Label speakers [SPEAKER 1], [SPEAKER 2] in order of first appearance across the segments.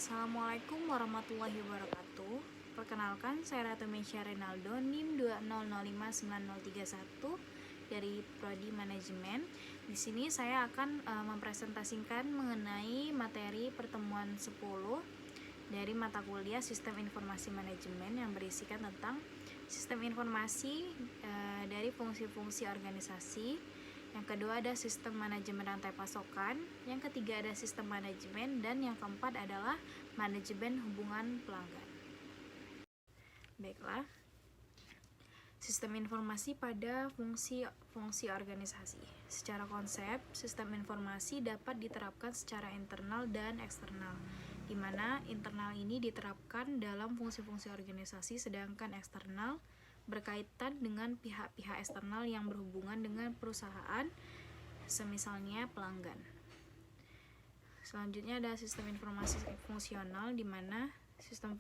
[SPEAKER 1] Assalamualaikum warahmatullahi wabarakatuh. Perkenalkan, saya Ratu Mesya Renaldo, NIM 2005931 dari Prodi Manajemen. Di sini saya akan mempresentasikan mengenai materi pertemuan 10 dari mata kuliah Sistem Informasi Manajemen yang berisikan tentang sistem informasi dari fungsi-fungsi organisasi. Yang kedua ada sistem manajemen rantai pasokan, yang ketiga ada sistem manajemen, dan yang keempat adalah manajemen hubungan pelanggan. Baiklah, sistem informasi pada fungsi organisasi. Secara konsep, sistem informasi dapat diterapkan secara internal dan eksternal, di mana internal ini diterapkan dalam fungsi-fungsi organisasi, sedangkan eksternal berkaitan dengan pihak-pihak eksternal yang berhubungan dengan perusahaan, semisalnya pelanggan. Selanjutnya ada sistem informasi fungsional, di mana sistem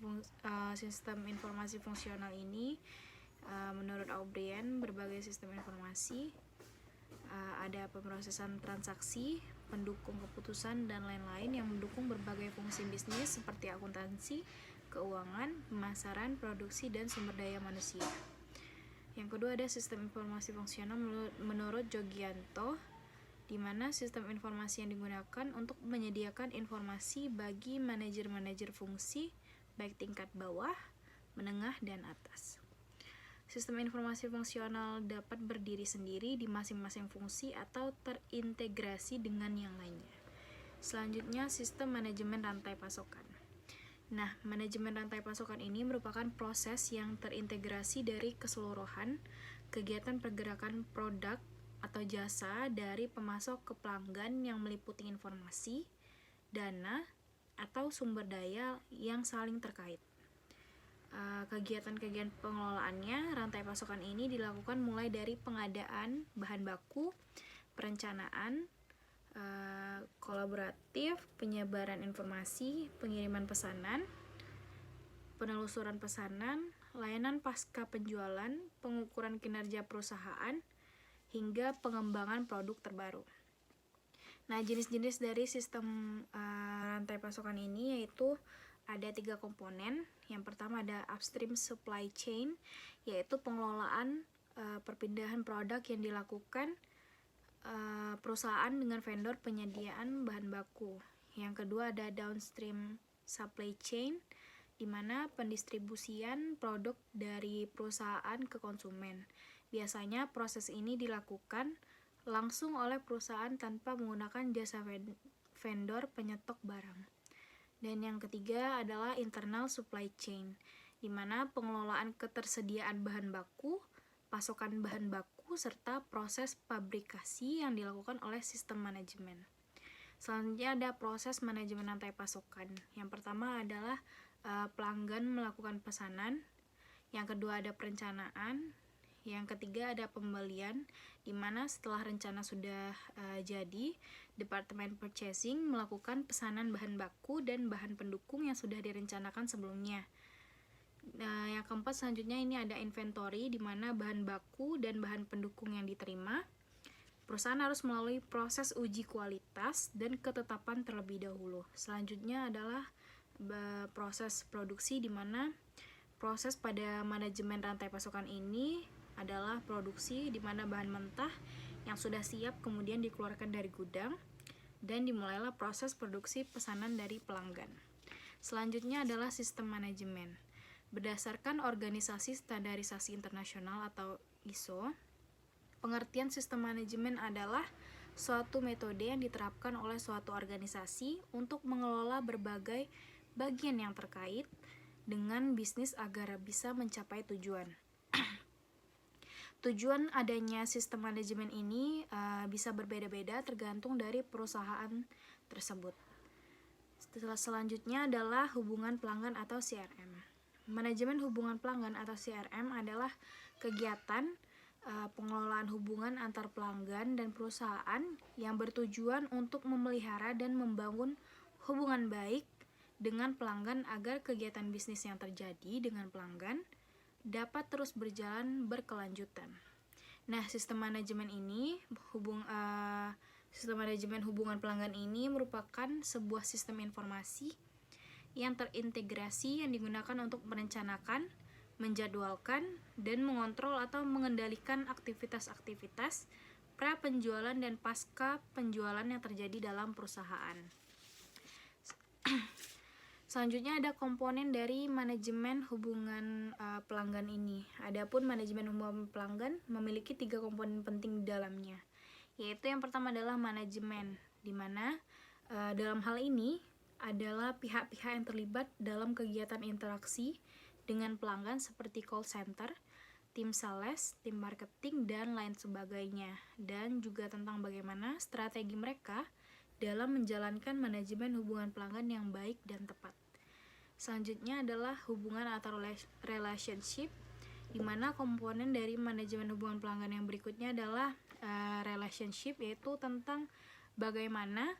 [SPEAKER 1] informasi fungsional ini menurut O'Brien berbagai sistem informasi, ada pemrosesan transaksi, pendukung keputusan, dan lain-lain yang mendukung berbagai fungsi bisnis seperti akuntansi, keuangan, pemasaran, produksi, dan sumber daya manusia. Yang kedua ada sistem informasi fungsional menurut Jogianto, di mana sistem informasi yang digunakan untuk menyediakan informasi bagi manajer-manajer fungsi, baik tingkat bawah, menengah, dan atas. Sistem informasi fungsional dapat berdiri sendiri di masing-masing fungsi atau terintegrasi dengan yang lainnya. Selanjutnya, sistem manajemen rantai pasokan. Nah, manajemen rantai pasokan ini merupakan proses yang terintegrasi dari keseluruhan kegiatan pergerakan produk atau jasa dari pemasok ke pelanggan yang meliputi informasi, dana, atau sumber daya yang saling terkait. Kegiatan-kegiatan pengelolaannya, rantai pasokan ini dilakukan mulai dari pengadaan bahan baku, perencanaan, kolaboratif, penyebaran informasi, pengiriman pesanan, penelusuran pesanan, layanan pasca penjualan, pengukuran kinerja perusahaan, hingga pengembangan produk terbaru. Nah, jenis-jenis dari sistem rantai pasokan ini yaitu ada 3 komponen. Yang pertama ada upstream supply chain, yaitu pengelolaan perpindahan produk yang dilakukan perusahaan dengan vendor penyediaan bahan baku. Yang kedua ada downstream supply chain, di mana pendistribusian produk dari perusahaan ke konsumen. Biasanya proses ini dilakukan langsung oleh perusahaan tanpa menggunakan jasa vendor penyetok barang. Dan yang ketiga adalah internal supply chain, di mana pengelolaan ketersediaan bahan baku, pasokan bahan baku, serta proses pabrikasi yang dilakukan oleh sistem manajemen. Selanjutnya ada proses manajemen rantai pasokan. Yang pertama adalah pelanggan melakukan pesanan, yang kedua ada perencanaan, yang ketiga ada pembelian, di mana setelah rencana sudah jadi, Departemen Purchasing melakukan pesanan bahan baku dan bahan pendukung yang sudah direncanakan sebelumnya. Nah, yang keempat selanjutnya ini ada inventory, di mana bahan baku dan bahan pendukung yang diterima. Perusahaan harus melalui proses uji kualitas dan ketetapan terlebih dahulu. Selanjutnya adalah proses produksi, di mana proses pada manajemen rantai pasokan ini adalah produksi, di mana bahan mentah yang sudah siap kemudian dikeluarkan dari gudang dan dimulailah proses produksi pesanan dari pelanggan. Selanjutnya adalah sistem manajemen. Berdasarkan Organisasi Standarisasi Internasional atau ISO, pengertian sistem manajemen adalah suatu metode yang diterapkan oleh suatu organisasi untuk mengelola berbagai bagian yang terkait dengan bisnis agar bisa mencapai tujuan. Tujuan adanya sistem manajemen ini bisa berbeda-beda tergantung dari perusahaan tersebut. Selanjutnya adalah hubungan pelanggan atau CRM. Manajemen hubungan pelanggan atau CRM adalah kegiatan pengelolaan hubungan antar pelanggan dan perusahaan yang bertujuan untuk memelihara dan membangun hubungan baik dengan pelanggan agar kegiatan bisnis yang terjadi dengan pelanggan dapat terus berjalan berkelanjutan. Nah, sistem manajemen hubungan pelanggan ini merupakan sebuah sistem informasi yang terintegrasi yang digunakan untuk merencanakan, menjadwalkan, dan mengontrol atau mengendalikan aktivitas-aktivitas pra-penjualan dan pasca penjualan yang terjadi dalam perusahaan. Selanjutnya ada komponen dari manajemen hubungan pelanggan ini. Adapun manajemen hubungan pelanggan memiliki 3 komponen penting di dalamnya, yaitu yang pertama adalah manajemen, di mana dalam hal ini adalah pihak-pihak yang terlibat dalam kegiatan interaksi dengan pelanggan seperti call center, tim sales, tim marketing, dan lain sebagainya, dan juga tentang bagaimana strategi mereka dalam menjalankan manajemen hubungan pelanggan yang baik dan tepat. Selanjutnya adalah hubungan atau relationship, di mana komponen dari manajemen hubungan pelanggan yang berikutnya adalah relationship, yaitu tentang bagaimana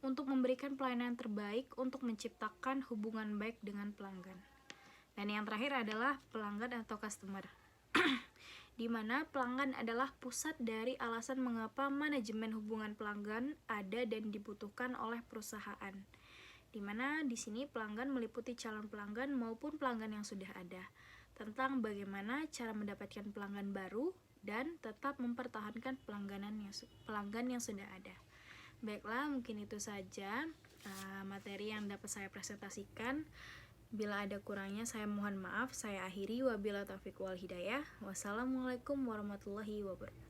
[SPEAKER 1] untuk memberikan pelayanan terbaik untuk menciptakan hubungan baik dengan pelanggan. Dan yang terakhir adalah pelanggan atau customer, di mana pelanggan adalah pusat dari alasan mengapa manajemen hubungan pelanggan ada dan dibutuhkan oleh perusahaan. Di mana di sini pelanggan meliputi calon pelanggan maupun pelanggan yang sudah ada, tentang bagaimana cara mendapatkan pelanggan baru dan tetap mempertahankan pelanggan yang sudah ada. Baiklah, mungkin itu saja materi yang dapat saya presentasikan. Bila ada kurangnya saya mohon maaf. Saya akhiri, wabillahi taufiq wal hidayah. Wassalamualaikum warahmatullahi wabarakatuh.